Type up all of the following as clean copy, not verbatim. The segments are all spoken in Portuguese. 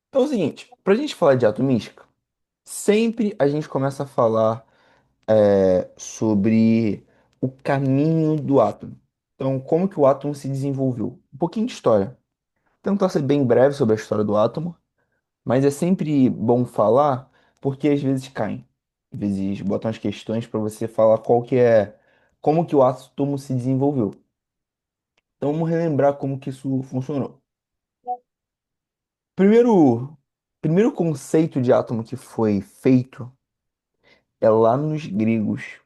Então é o seguinte, pra gente falar de atomística, sempre a gente começa a falar sobre o caminho do átomo. Então, como que o átomo se desenvolveu? Um pouquinho de história. Tentar ser bem breve sobre a história do átomo, mas é sempre bom falar porque às vezes caem. Às vezes botam as questões para você falar como que o átomo se desenvolveu. Então, vamos relembrar como que isso funcionou. Primeiro, primeiro conceito de átomo que foi feito é lá nos gregos.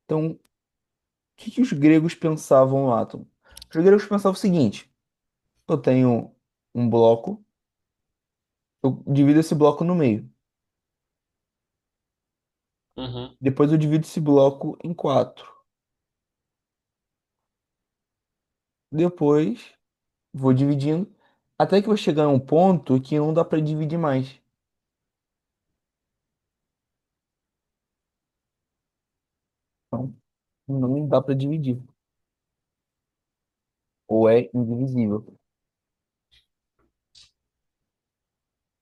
Então, o que os gregos pensavam no átomo? Os gregos pensavam o seguinte: eu tenho um bloco, eu divido esse bloco no meio. Uhum. Depois eu divido esse bloco em quatro. Depois vou dividindo até que eu chegar a um ponto que não dá para dividir mais. Então, não dá para dividir. Ou é indivisível.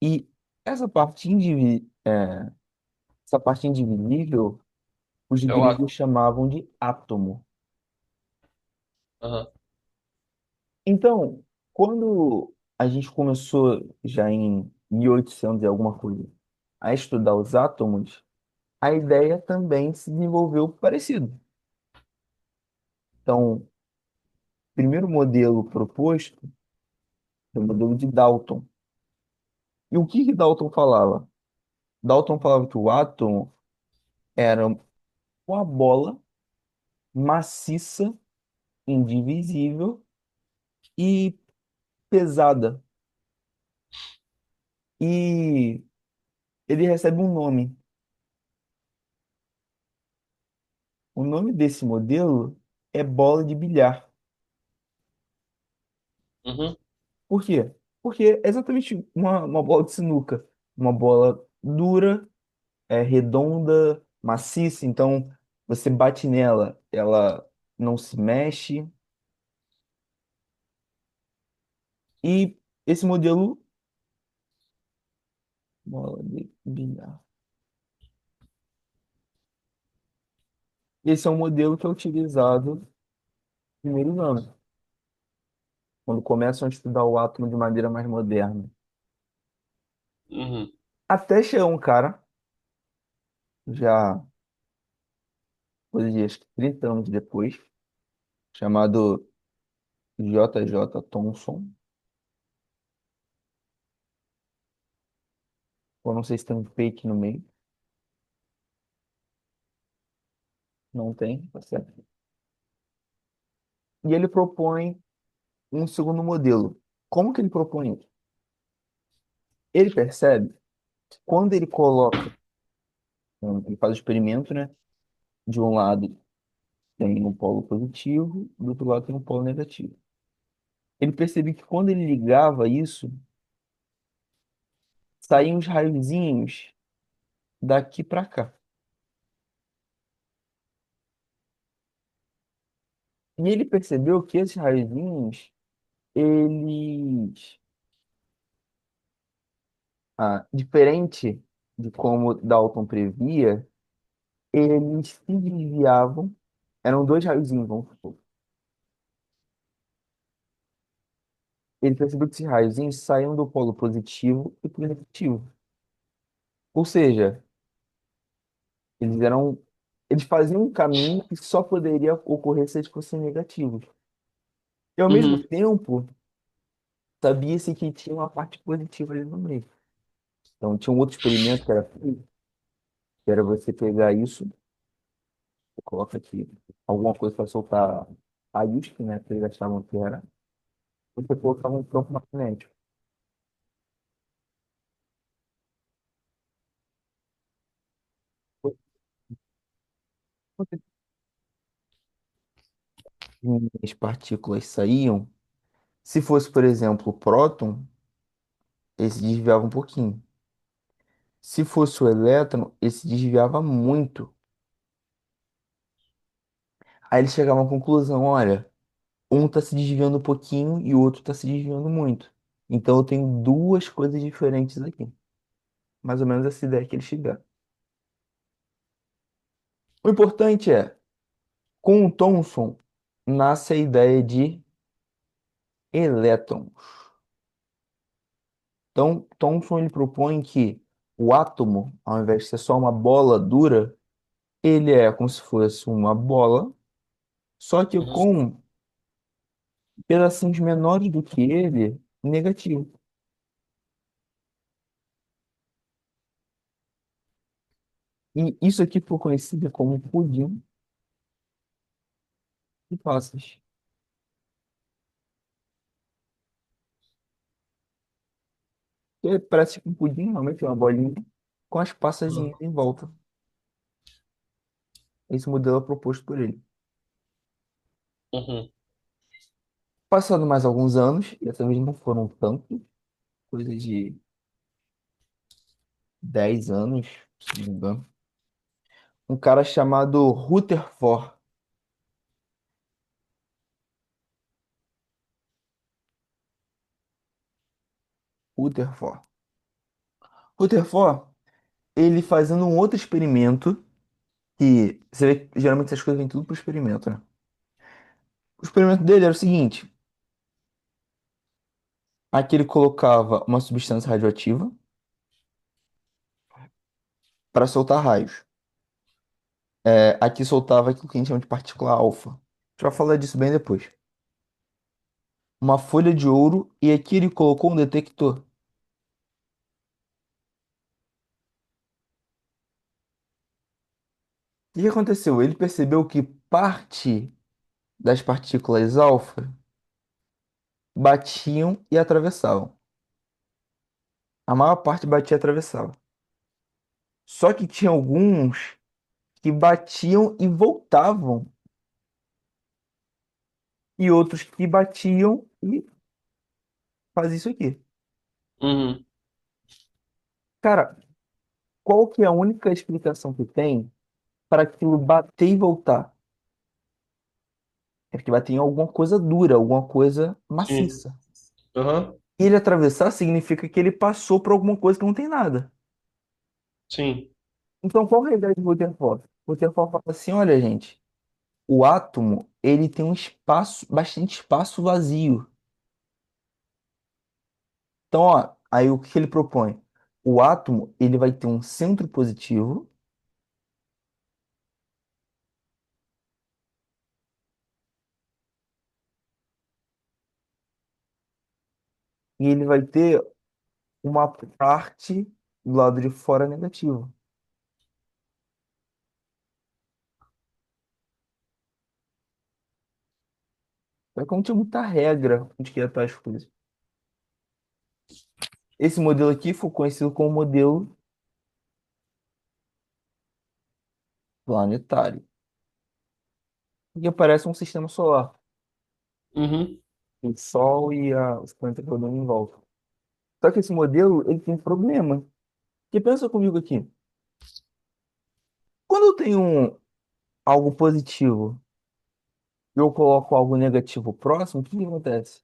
E essa parte, essa parte indivisível, os É o gregos átomo. chamavam de átomo. Aham. Então, quando a gente começou já em 1800 e alguma coisa a estudar os átomos, a ideia também se desenvolveu parecido. Então, o primeiro modelo proposto é o modelo de Dalton. E o que que Dalton falava? Dalton falava que o átomo era uma bola maciça, indivisível e pesada. E ele recebe um nome. O nome desse modelo é bola de bilhar. Uhum. Por quê? Porque é exatamente uma bola de sinuca. Uma bola dura, redonda, maciça. Então, você bate nela, ela não se mexe. E esse modelo. Bola de bilhar. Esse é um modelo que é utilizado nos primeiros anos, quando começam a estudar o átomo de maneira mais moderna. Uhum. Até chegar um cara, já, coisa de acho que 30 anos depois, chamado J. J. Thomson. Eu não sei se tem um fake no meio. Não tem, tá certo. E ele propõe um segundo modelo. Como que ele propõe isso? Ele percebe que quando ele coloca, ele faz o experimento, né? De um lado tem um polo positivo, do outro lado tem um polo negativo. Ele percebeu que quando ele ligava isso, saíam os raiozinhos daqui para cá. E ele percebeu que esses raiozinhos, eles, diferente de como Dalton previa, eles se desviavam. Eram dois raiozinhos, vamos supor. Ele percebeu que esses raiozinhos saíam do polo positivo e para o negativo. Ou seja, eles eram, eles faziam um caminho que só poderia ocorrer se eles fossem negativos. E ao mesmo Uhum. tempo, sabia-se que tinha uma parte positiva ali no meio. Então, tinha um outro experimento que era feito, que era você pegar isso, coloca aqui alguma coisa para soltar a isca, né? Que eles achavam que era. Você colocava um campo magnético. As partículas saíam. Se fosse, por exemplo, o próton, ele se desviava um pouquinho. Se fosse o elétron, ele se desviava muito. Aí eles chegavam à conclusão, olha, um está se desviando um pouquinho e o outro está se desviando muito. Então eu tenho duas coisas diferentes aqui. Mais ou menos essa ideia que eles tiveram. O importante é, com o Thomson, nasce a ideia de elétrons. Então, Thomson ele propõe que o átomo, ao invés de ser só uma bola dura, ele é como se fosse uma bola, só que Uhum. com pedacinhos menores do que ele, negativo. E isso aqui foi conhecido como pudim de passas. Que parece um pudim, realmente uma bolinha, com as passazinhas em volta. Esse modelo é proposto por ele. Uhum. Passado mais alguns anos, e dessa vez não foram tantos, coisa de 10 anos, se não me engano, um cara chamado Rutherford. Rutherford. Rutherford, ele fazendo um outro experimento, que você vê que geralmente essas coisas vêm tudo pro experimento, né? O experimento dele era o seguinte: aqui ele colocava uma substância radioativa para soltar raios. Aqui soltava aquilo que a gente chama de partícula alfa. A gente vai falar disso bem depois. Uma folha de ouro e aqui ele colocou um detector. O que aconteceu? Ele percebeu que parte das partículas alfa batiam e atravessavam. A maior parte batia e atravessava. Só que tinha alguns que batiam e voltavam, e outros que batiam e faziam isso aqui. Uhum. Cara, qual que é a única explicação que tem para aquilo bater e voltar? É porque bater em alguma coisa dura, alguma coisa Sim. maciça. Aham. E ele atravessar significa que ele passou por alguma coisa que não tem nada. Sim. Então, qual é a ideia de Rutherford? Rutherford fala assim, olha, gente, o átomo, ele tem um espaço, bastante espaço vazio. Então, ó, aí o que ele propõe? O átomo, ele vai ter um centro positivo e ele vai ter uma parte do lado de fora negativa. É como tinha muita regra de que ia estar as coisas. Esse modelo aqui foi conhecido como modelo planetário, que parece um sistema solar. Uhum. O Sol e os planetas rodando em volta. Só que esse modelo, ele tem um problema. Porque pensa comigo aqui. Quando eu tenho algo positivo e eu coloco algo negativo próximo, o que que acontece?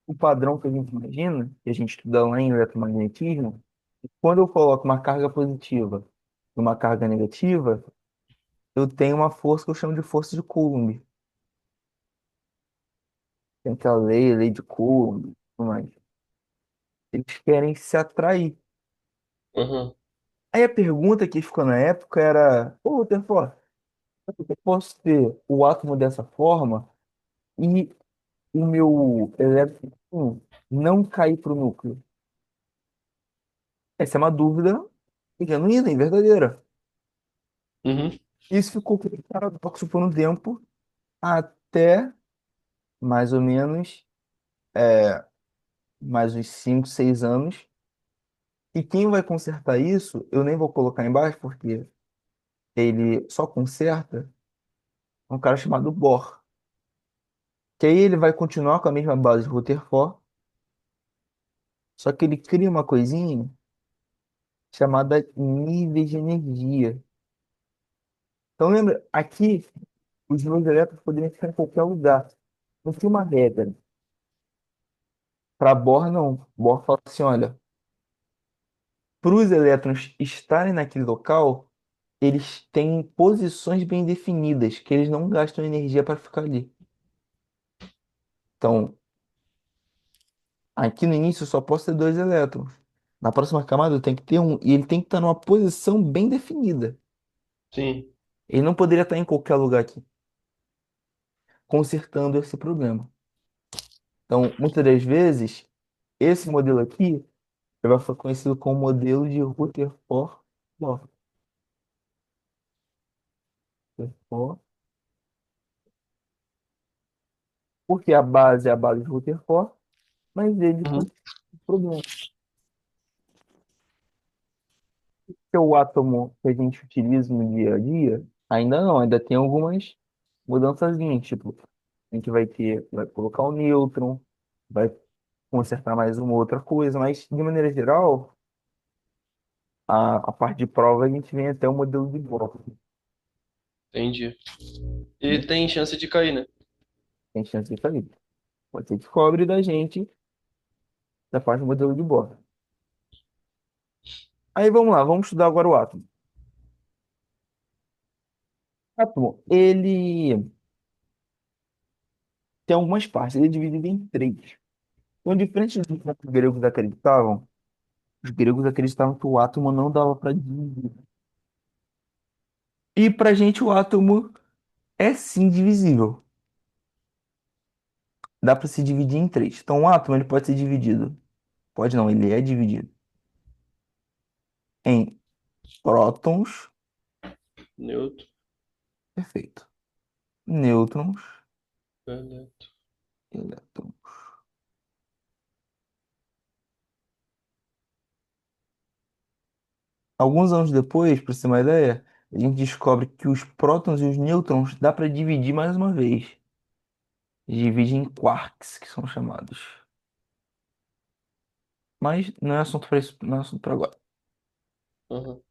O padrão que a gente imagina, que a gente estuda lá em eletromagnetismo, quando eu coloco uma carga positiva e uma carga negativa, eu tenho uma força que eu chamo de força de Coulomb. Tem aquela lei de Coulomb, e tudo mais. Eles querem se atrair. Uhum. Aí a pergunta que ficou na época era, ô, Rutherford, eu posso ter o átomo dessa forma e o meu elétron não cair para o núcleo? Essa é uma dúvida genuína e verdadeira. Uhum. Isso ficou como um paradoxo por um tempo, até mais ou menos mais uns 5 6 anos. E quem vai consertar isso, eu nem vou colocar embaixo, porque ele só conserta um cara chamado Bohr. Que aí ele vai continuar com a mesma base de Rutherford, só que ele cria uma coisinha chamada níveis de energia. Então lembra, aqui os meus elétrons poderiam ficar em qualquer lugar. Não tinha uma regra. Para Bohr, não. Bohr fala assim, olha, para os elétrons estarem naquele local, eles têm posições bem definidas, que eles não gastam energia para ficar ali. Então, aqui no início eu só posso ter dois elétrons. Na próxima camada eu tenho que ter um, e ele tem que estar numa posição bem definida. Sim, Ele não poderia estar em qualquer lugar aqui, consertando esse problema. Então, muitas das vezes, esse modelo aqui ele vai ser conhecido como modelo de Rutherford-Bohr. Rutherford, porque a base é a base de Rutherford, mas ele uhum, tem um problema. Que o átomo que a gente utiliza no dia a dia, ainda não, ainda tem algumas mudançazinhas, tipo, a gente vai colocar o nêutron, vai consertar mais uma outra coisa, mas de maneira geral, a parte de prova a gente vem até o modelo de Bohr, entendi. E né? tem chance de cair, né? Tem chance de cair. Pode ser que cobre da gente da parte do modelo de Bohr. Aí vamos lá, vamos estudar agora o átomo. Átomo, ele tem algumas partes, ele é dividido em três. Então, diferente do que os gregos acreditavam, os gregos acreditavam que o átomo não dava para dividir. E para a gente o átomo é sim divisível. Dá para se dividir em três. Então o átomo ele pode ser dividido. Pode não, ele é dividido em prótons, Neutro, perfeito, nêutrons, elétron. elétrons. Alguns anos depois, para você ter uma ideia, a gente descobre que os prótons e os nêutrons dá para dividir mais uma vez. Divide em quarks, que são chamados. Mas não é assunto para isso, não é assunto para agora. Aham,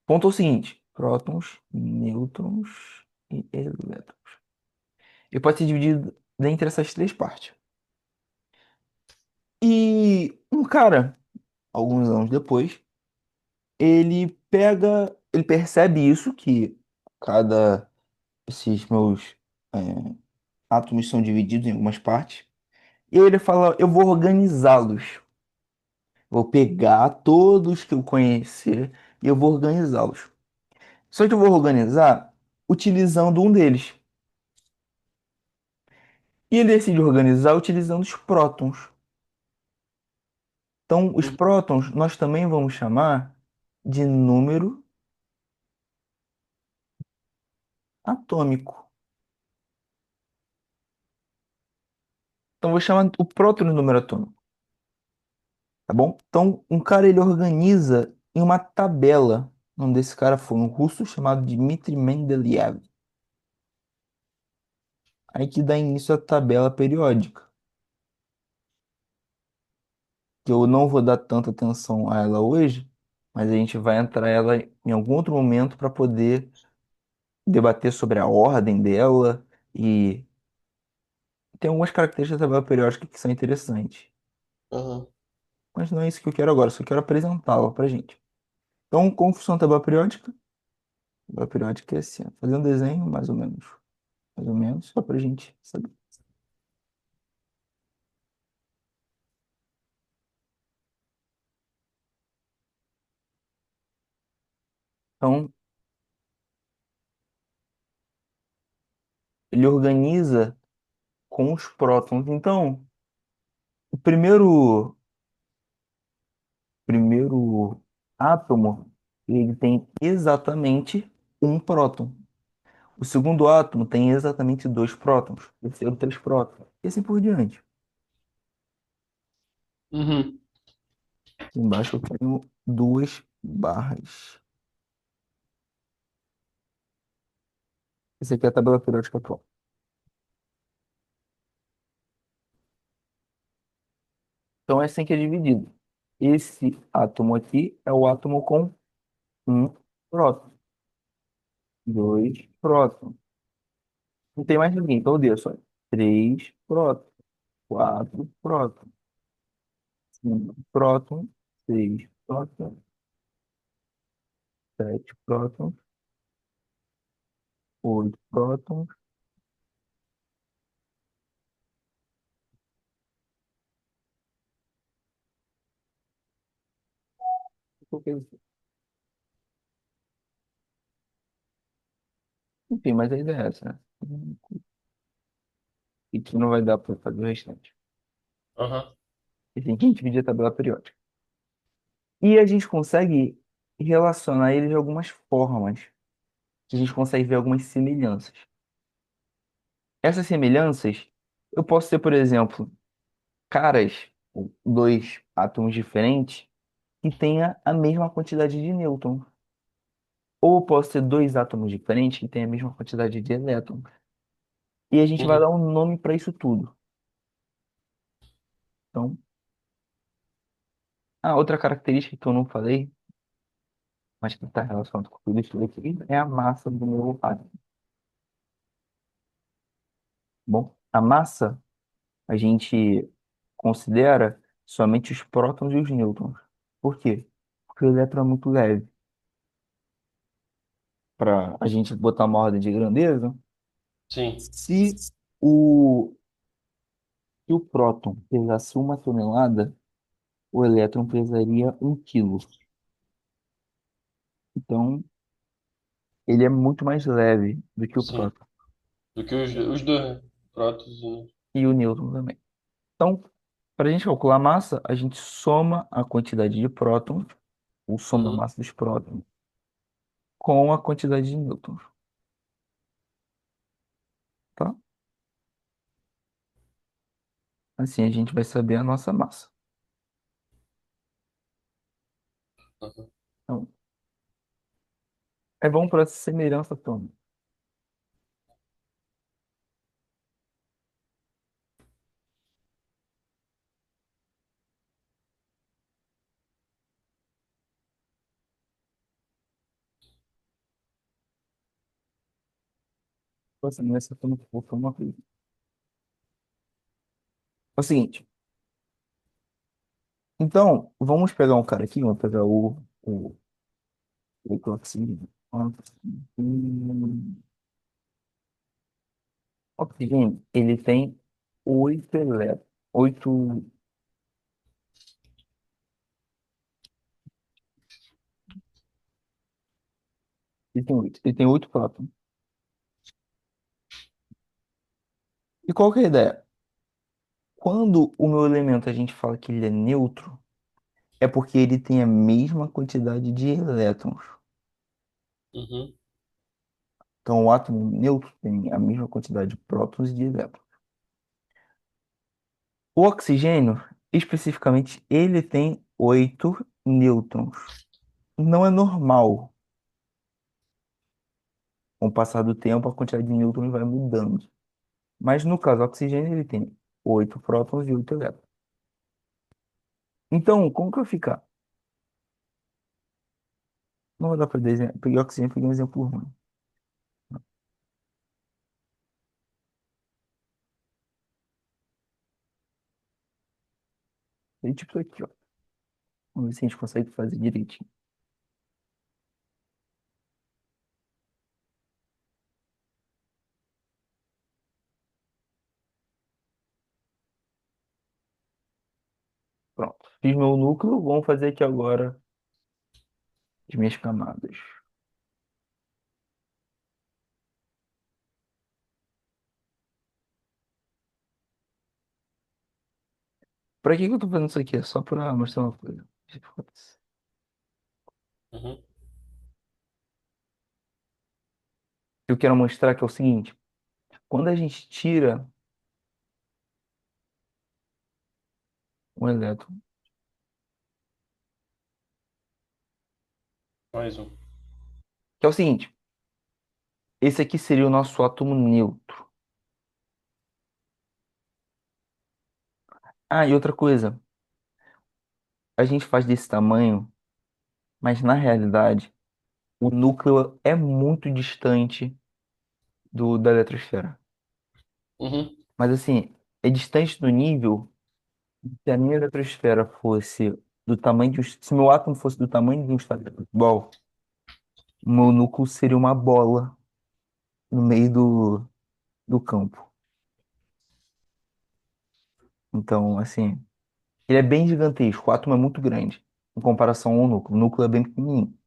Ponto é o seguinte: prótons, nêutrons e elétrons. Ele pode ser dividido dentre essas três partes. E um cara, alguns anos depois, ele percebe isso, que cada, esses meus é, átomos são divididos em algumas partes. E aí ele fala, eu vou organizá-los. Vou pegar todos que eu conhecer e eu vou organizá-los. Só que eu vou organizar utilizando um deles. E ele decide organizar utilizando os prótons. Então, os uhum, prótons nós também vamos chamar de número atômico. Então, eu vou chamar o próton de número atômico, tá bom? Então, um cara ele organiza em uma tabela. O nome desse cara foi um russo chamado Dmitry Mendeleev. Aí que dá início à tabela periódica, que eu não vou dar tanta atenção a ela hoje, mas a gente vai entrar ela em algum outro momento para poder debater sobre a ordem dela e tem algumas características da tabela periódica que são interessantes. aham, Mas não é isso que eu quero agora, só quero apresentá-la pra gente. Então, como funciona a tabela periódica? A tabela periódica é assim, ó, fazer um desenho mais ou menos, só pra gente saber. Então, ele organiza com os prótons. Então, o primeiro átomo, ele tem exatamente um próton. O segundo átomo tem exatamente dois prótons. O terceiro, três prótons. E assim por diante. uhum. Aqui embaixo eu tenho duas barras. Essa aqui é a tabela periódica atual. Então é assim que é dividido. Esse átomo aqui é o átomo com um próton. Dois prótons. Não tem mais ninguém, então deu só. Três prótons. Quatro prótons. Cinco prótons. Seis prótons. Sete prótons. Oito prótons. Enfim, mas a ideia é essa, né? E que não vai dar para fazer o restante. Aham. E tem que dividir a tabela periódica. E a gente consegue relacionar eles de algumas formas. Que a gente consegue ver algumas semelhanças. Essas semelhanças, eu posso ter, por exemplo, caras, ou dois átomos diferentes, que tenha a mesma quantidade de nêutrons. Ou eu posso ter dois átomos diferentes que tenham a mesma quantidade de elétrons. E a gente vai dar Uhum. um nome para isso tudo. Então, a outra característica que eu não falei, mas que está relacionado com tudo isso aqui, é a massa do meu átomo. Bom, a massa a gente considera somente os prótons e os nêutrons. Por quê? Porque o elétron é muito leve. Para a gente botar uma ordem de grandeza, Sim, se o, se o próton pesasse 1 tonelada, o elétron pesaria 1 quilo. Então, ele é muito mais leve do que o sim. próton. Do que os dois, né? Prótons e... E o nêutron também. Então, para a gente calcular a massa, a gente soma a quantidade de prótons, ou soma a Uhum. massa dos prótons, com a quantidade de nêutrons, tá? Assim a gente vai saber a nossa massa. Uhum. Então, é bom para semelhança atômica. Para semelhança atômica, vou falar uma coisa. É o seguinte, então, vamos pegar um cara aqui, vamos pegar o oxigênio. Oxigênio, ele tem oito elétrons, oito, ele tem oito prótons. E qual que é a ideia? Quando o meu elemento a gente fala que ele é neutro, é porque ele tem a mesma quantidade de elétrons. Uhum. Então, o átomo neutro tem a mesma quantidade de prótons e de elétrons. O oxigênio, especificamente, ele tem oito nêutrons. Não é normal. Com o passar do tempo, a quantidade de nêutrons vai mudando. Mas no caso, o oxigênio, ele tem oito prótons e oito elétrons. Então, como que vai ficar? Não vai dar para desenhar. Peguei oxigênio, peguei um exemplo ruim. É tipo isso aqui, ó. Vamos ver se a gente consegue fazer direitinho. Pronto. Fiz meu núcleo, vamos fazer aqui agora as minhas camadas. Pra que que eu tô fazendo isso aqui? É só pra mostrar uma coisa. Uhum. Eu quero mostrar que é o seguinte: quando a gente tira um elétron, Mais um. que é o seguinte, esse aqui seria o nosso átomo neutro. Ah, e outra coisa, a gente faz desse tamanho, mas na realidade, o núcleo é muito distante da eletrosfera. Uhum. Mas assim, é distante do nível. Se a minha eletrosfera fosse do tamanho de se meu átomo fosse do tamanho de um estádio de futebol, o meu núcleo seria uma bola no meio do campo. Então, assim, ele é bem gigantesco, o átomo é muito grande em comparação ao núcleo. O núcleo é bem pequenininho.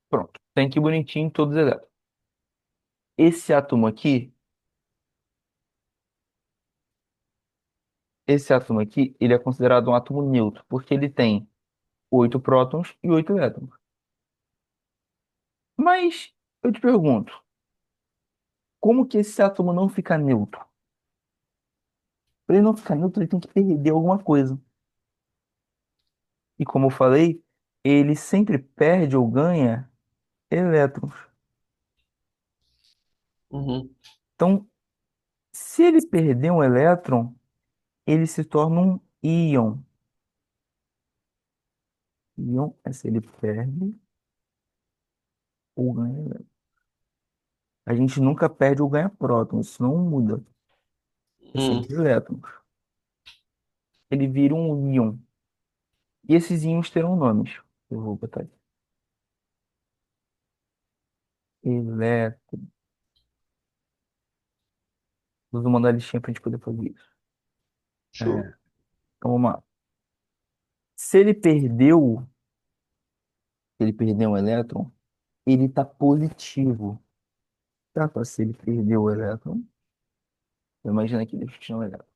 Pronto, tem aqui bonitinho todos os elétrons. Esse átomo aqui, esse átomo aqui, ele é considerado um átomo neutro, porque ele tem 8 prótons e 8 elétrons. Mas eu te pergunto, como que esse átomo não fica neutro? Para ele não ficar neutro, ele tem que perder alguma coisa. E como eu falei, ele sempre perde ou ganha elétrons. Uhum. Então, se ele perder um elétron, ele se torna um íon. Íon é se ele perde ou ganha elétron. A gente nunca perde ou ganha prótons, isso não muda. É Uhum. sempre elétrons. Ele vira um íon. E esses íons terão nomes. Eu vou botar aqui. Elétron. Vou mandar a listinha para a gente poder fazer isso. É, Show. então vamos lá. Se ele perdeu, se ele perdeu um elétron, ele está positivo. Tá, se ele perdeu o elétron, imagina que deixa eu tirar um elétron.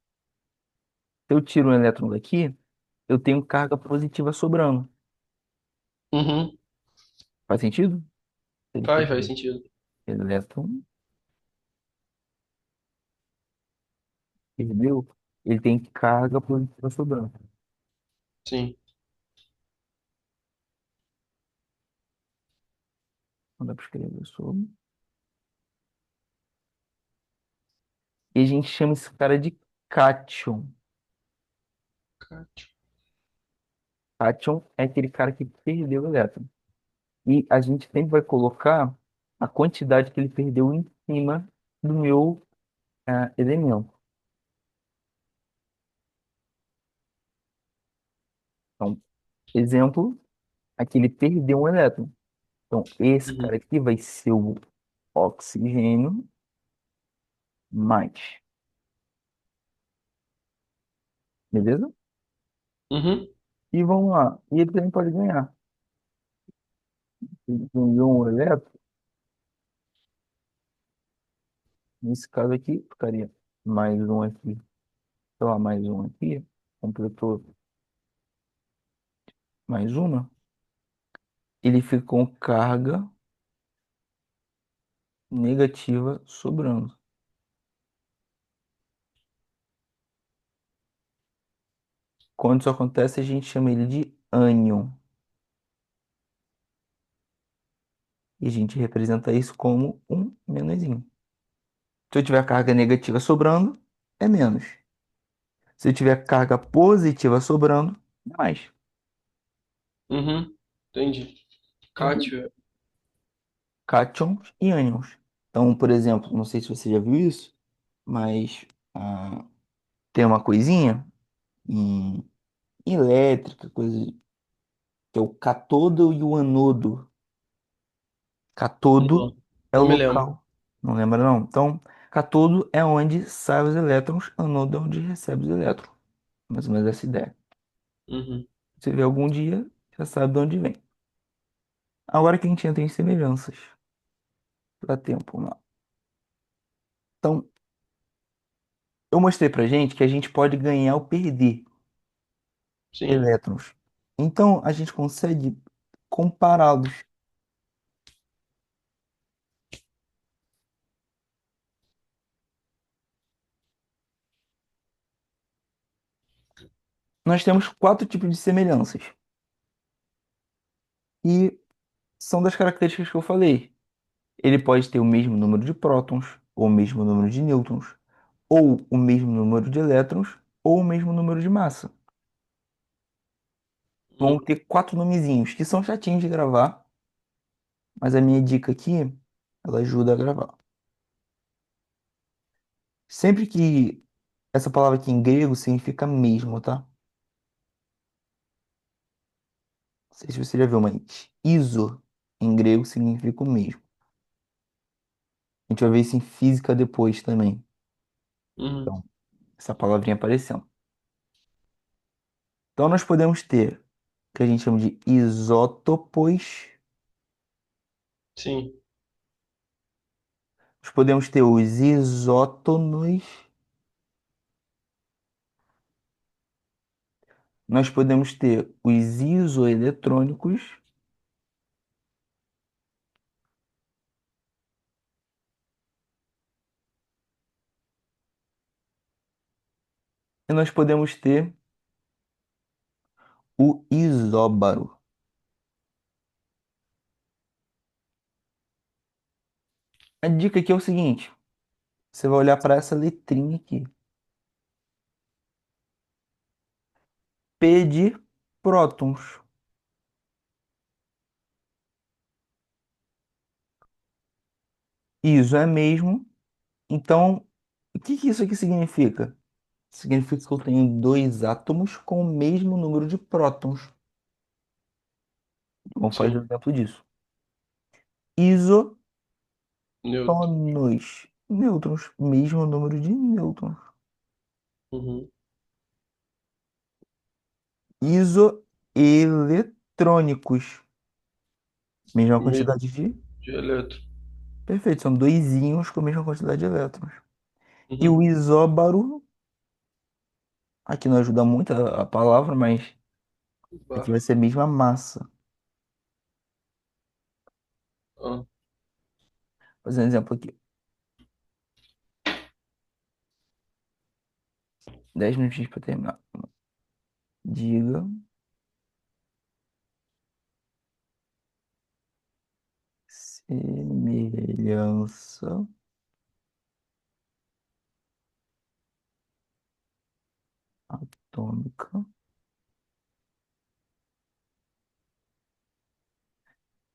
Se eu tiro um elétron daqui, eu tenho carga positiva sobrando. Uhum. Faz sentido? Se ele Faz perder sentido. elétron, perdeu, ele tem carga positiva sobrando. Sim. Não dá para escrever sobre. E a gente chama esse cara de cátion. Cátion. Cátion é aquele cara que perdeu o elétron. E a gente sempre vai colocar a quantidade que ele perdeu em cima do meu elemento. Então, exemplo, aqui ele perdeu um elétron. Então, esse Uhum. cara aqui vai ser o oxigênio mais. Beleza? Uhum. E vamos lá. E ele também pode ganhar. Ele ganhou um elétron. Nesse caso aqui, ficaria mais um aqui. Sei lá, mais um aqui. Completou mais uma. Ele fica com carga negativa sobrando. Quando isso acontece, a gente chama ele de ânion. E a gente representa isso como um menorzinho. Se eu tiver carga negativa sobrando, é menos. Se eu tiver carga positiva sobrando, é mais. Uhum. Entendi. Tranquilo? Cátion. Cátions e ânions. Então, por exemplo, não sei se você já viu isso, mas tem uma coisinha em elétrica, coisa que é o catodo e o anodo. Catodo Não, é o não me lembro. local. Não lembra, não? Então, catodo é onde saem os elétrons, anodo é onde recebe os elétrons. Mais ou menos essa ideia. Uhum. Você vê algum dia, já sabe de onde vem. Agora que a gente entra em semelhanças, dá tempo, não. Então, eu mostrei pra gente que a gente pode ganhar ou perder Sim. elétrons. Então, a gente consegue compará-los. Nós temos 4 tipos de semelhanças. E são das características que eu falei. Ele pode ter o mesmo número de prótons ou o mesmo número de nêutrons. ou o mesmo número de elétrons ou o mesmo número de massa. Vão Uhum. ter quatro nomezinhos que são chatinhos de gravar, mas a minha dica aqui, ela ajuda a gravar. Sempre que essa palavra aqui em grego significa mesmo, tá? Não sei se você já viu, mas iso em grego significa o mesmo. A gente vai ver isso em física depois também. Uhum. Então, essa palavrinha aparecendo. Então, nós podemos ter o que a gente chama de isótopos. Sim. Nós podemos ter os isótonos. Nós podemos ter os isoeletrônicos. E nós podemos ter o isóbaro. A dica aqui é o seguinte: você vai olhar para essa letrinha aqui. P de prótons. Isso é mesmo. Então, o que que isso aqui significa? Significa que eu tenho dois átomos com o mesmo número de prótons. Vamos fazer um Sim. exemplo disso. Neutro. Isótonos. Nêutrons. Mesmo número de nêutrons. Uhum. Isoeletrônicos. Mesma Meio quantidade de. de elétron. Perfeito, são dois íons com a mesma quantidade de elétrons. E o Uhum. isóbaro, aqui não ajuda muito a palavra, mas aqui Bar. vai ser a mesma massa. Ah. Vou fazer um exemplo aqui. 10 minutinhos para terminar. Diga semelhança atômica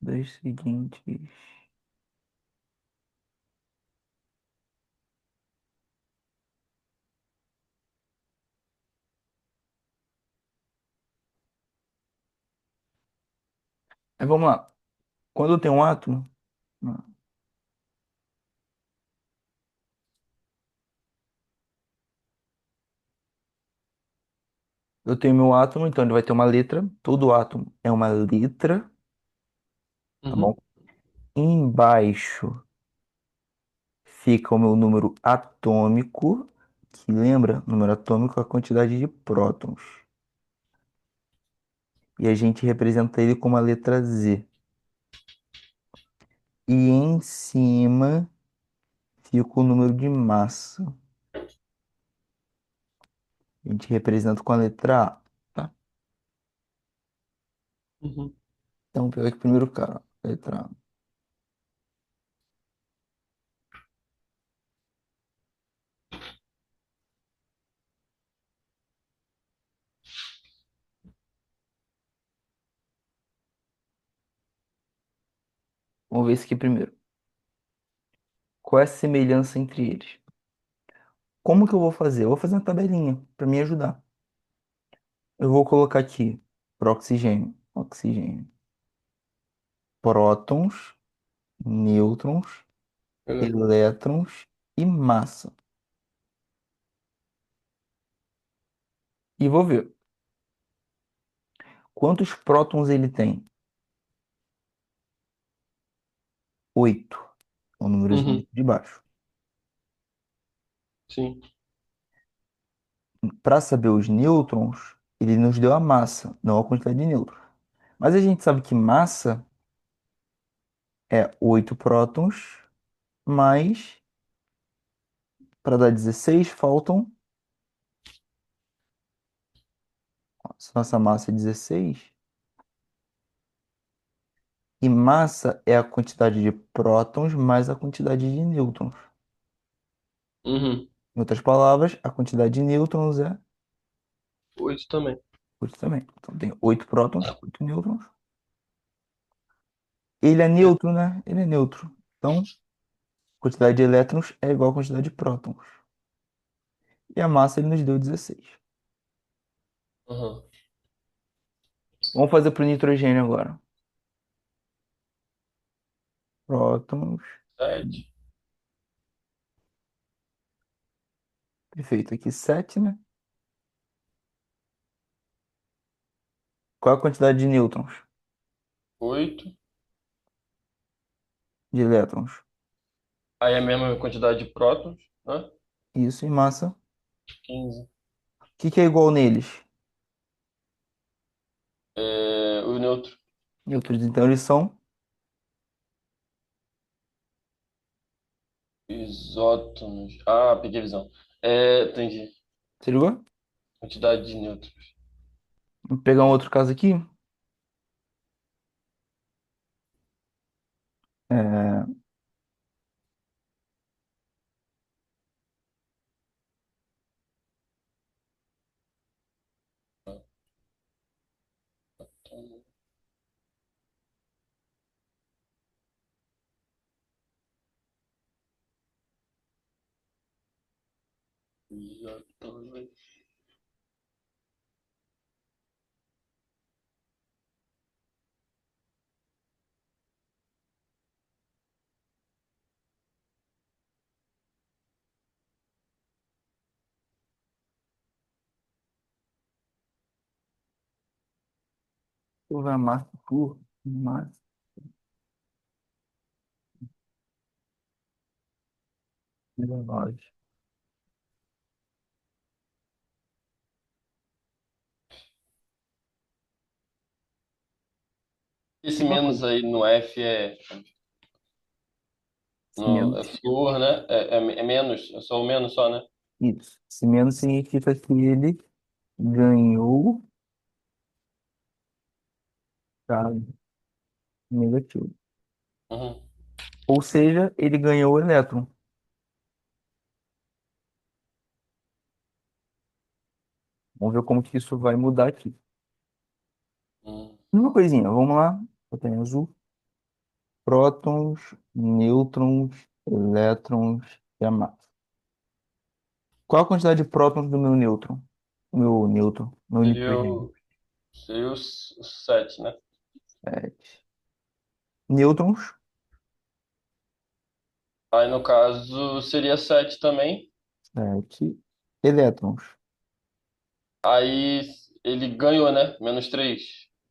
das seguintes. Aí vamos lá. Quando eu tenho um átomo, eu tenho meu átomo, então ele vai ter uma letra. Todo átomo é uma letra, tá bom? Uhum. Embaixo fica o meu número atômico, que lembra, número atômico é a quantidade de prótons. E a gente representa ele com a letra Z. E em cima fica o número de massa. A gente representa com a letra A, tá? Uhum. Então, vou pegar aqui o primeiro cara, letra A. Vamos ver esse aqui primeiro. Qual é a semelhança entre eles? Como que eu vou fazer? Eu vou fazer uma tabelinha para me ajudar. Eu vou colocar aqui para oxigênio, oxigênio, prótons, nêutrons, Elétron. elétrons e massa. E vou ver quantos prótons ele tem. 8. O númerozinho Uhum. de baixo. Sim. Para saber os nêutrons, ele nos deu a massa, não a quantidade de nêutrons. Mas a gente sabe que massa é 8 prótons, mais, para dar 16, faltam. Se nossa massa é 16, e massa é a quantidade de prótons mais a quantidade de nêutrons. Uhum. Em outras palavras, a quantidade de nêutrons é 8 também. 8 também. Então tem 8 prótons, 8 nêutrons. Ele é É. neutro, né? Ele é neutro. Então, a quantidade de elétrons é igual à quantidade de prótons. E a massa ele nos deu 16. Aham. Vamos fazer para o nitrogênio agora. Prótons. 7. Perfeito. Aqui 7, né? Qual é a quantidade de nêutrons? 8. De elétrons? Aí é a mesma quantidade de prótons, né? Isso, e massa. 15. O que é igual neles? É, o neutro. Nêutrons. Então eles são. Isótonos. Ah, peguei a visão. É, entendi. Você ligou? Quantidade de nêutrons. Vou pegar um outro caso aqui. É, Isótonos. vou ver a massa por massa. Megawatt. Esse Mesma menos coisa. aí no F é, Esse é menos. flúor, né? É menos, é só o menos só, né? Isso. Esse menos significa que ele ganhou carga negativa. Uhum. Ou seja, ele ganhou o elétron. Vamos ver como que isso vai mudar aqui. Uhum. Uma coisinha, vamos lá. Botar em azul. Prótons, nêutrons, elétrons e a massa. Qual a quantidade de prótons do meu nêutron? O meu nêutron, meu Seria nitrogênio. o, seria o 7, né? 7. Nêutrons, Aí no caso seria 7 também. 7. Elétrons. Aí ele ganhou, né? Menos 3.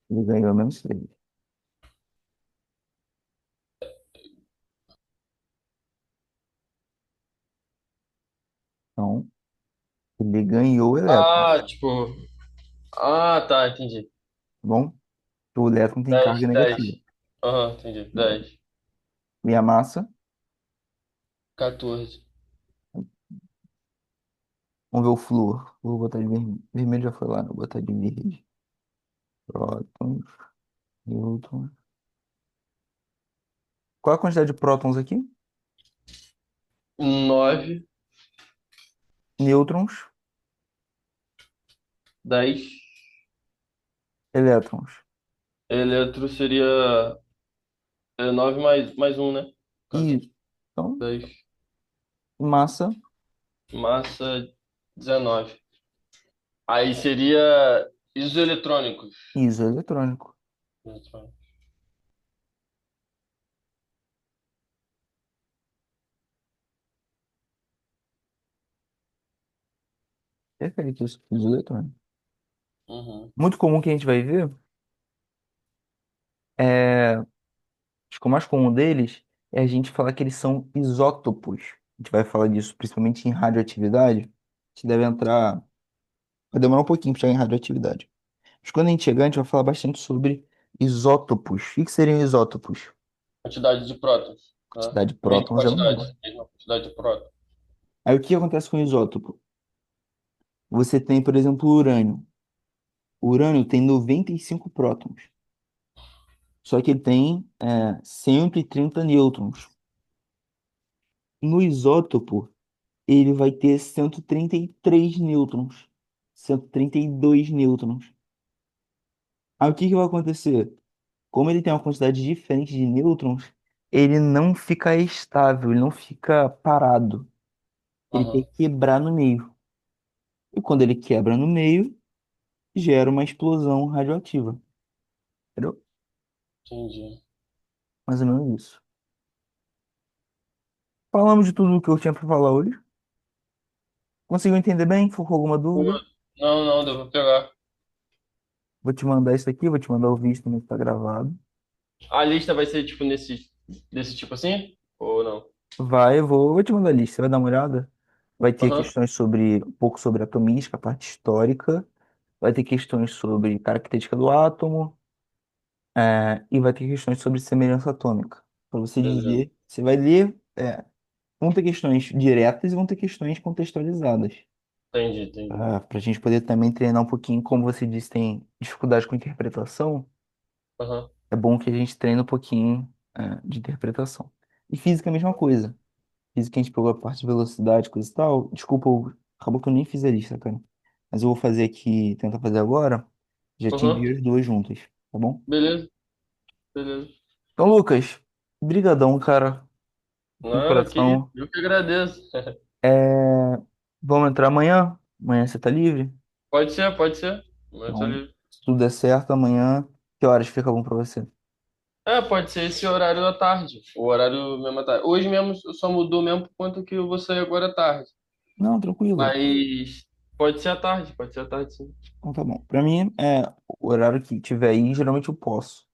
Ele ganhou menos 3. Então, ele ganhou elétrons. Ah, tipo. Ah, tá, entendi. Tá bom? O elétron tem carga 10, 10. negativa. Aham, entendi. 10. E a massa? 14. Vamos ver o flúor. Vou botar de vermelho. Vermelho já foi lá, vou botar de verde. Prótons, nêutrons. Qual a quantidade de prótons aqui? 9. Nêutrons, 10. elétrons. Eletro seria 9 mais um, né? No caso. E então, 10. massa Massa 19. Aí seria isoeletrônicos. isoeletrônico. Eletrônicos. Perfeito, isso, isoeletrônico. Uhum. Muito comum que a gente vai ver é, acho que o mais comum deles é a gente falar que eles são isótopos. A gente vai falar disso principalmente em radioatividade. A gente deve entrar, vai demorar um pouquinho para chegar em radioatividade. Mas quando a gente chegar, a gente vai falar bastante sobre isótopos. O que que seriam isótopos? Quantidade de prótons, né? Quantidade de Mesma prótons é o quantidade. mesmo. Mesma quantidade de prótons. Aí o que acontece com o isótopo? Você tem, por exemplo, o urânio. O urânio tem 95 prótons. Só que ele tem 130 nêutrons. No isótopo, ele vai ter 133 nêutrons. 132 nêutrons. Aí o que que vai acontecer? Como ele tem uma quantidade diferente de nêutrons, ele não fica estável, ele não fica parado. Ele tem Aham, que quebrar no meio. E quando ele quebra no meio, gera uma explosão radioativa. Entendeu? entendi. Mais ou menos isso. Falamos de tudo o que eu tinha para falar hoje. Conseguiu entender bem? Ficou com alguma Pô, dúvida? não, não, deu pra pegar. Vou te mandar isso aqui, vou te mandar o vídeo também que tá gravado. A lista vai ser tipo desse tipo assim? Ou não? Vou te mandar a lista, você vai dar uma olhada. Vai ter Aham, questões sobre, um pouco sobre atomística, a parte histórica. Vai ter questões sobre característica do átomo. E vai ter questões sobre semelhança atômica. Para você beleza. dizer, você vai ler, vão ter questões diretas e vão ter questões contextualizadas. Entendi, entendi. Para a gente poder também treinar um pouquinho, como você disse, tem dificuldade com interpretação, Aham, é bom que a gente treine um pouquinho, de interpretação. E física é a mesma coisa. Física a gente pegou a parte de velocidade, coisa e tal. Desculpa, acabou que eu nem fiz a lista, cara. Mas eu vou fazer aqui, tentar fazer agora. Já te aham. envio as duas juntas, tá bom? Beleza, beleza. Então, Lucas, brigadão, cara, do Não, que isso. coração. Eu que agradeço. É, Vamos entrar amanhã? Amanhã você tá livre? Pode ser, pode ser. Mas eu tô Então, livre. se tudo der certo, amanhã, que horas fica bom pra você? É, pode ser esse horário da tarde. O horário mesmo à tarde. Hoje mesmo só mudou mesmo por conta que eu vou sair agora à tarde. Não, tranquilo. Mas pode ser à tarde, pode ser à tarde sim. Então tá bom. Pra mim, o horário que tiver aí, geralmente eu posso.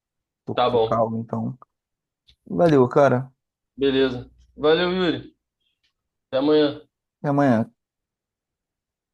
Tô Tá com bom. calma, então. Valeu, cara. Beleza. Valeu, Yuri. Até amanhã. Até amanhã.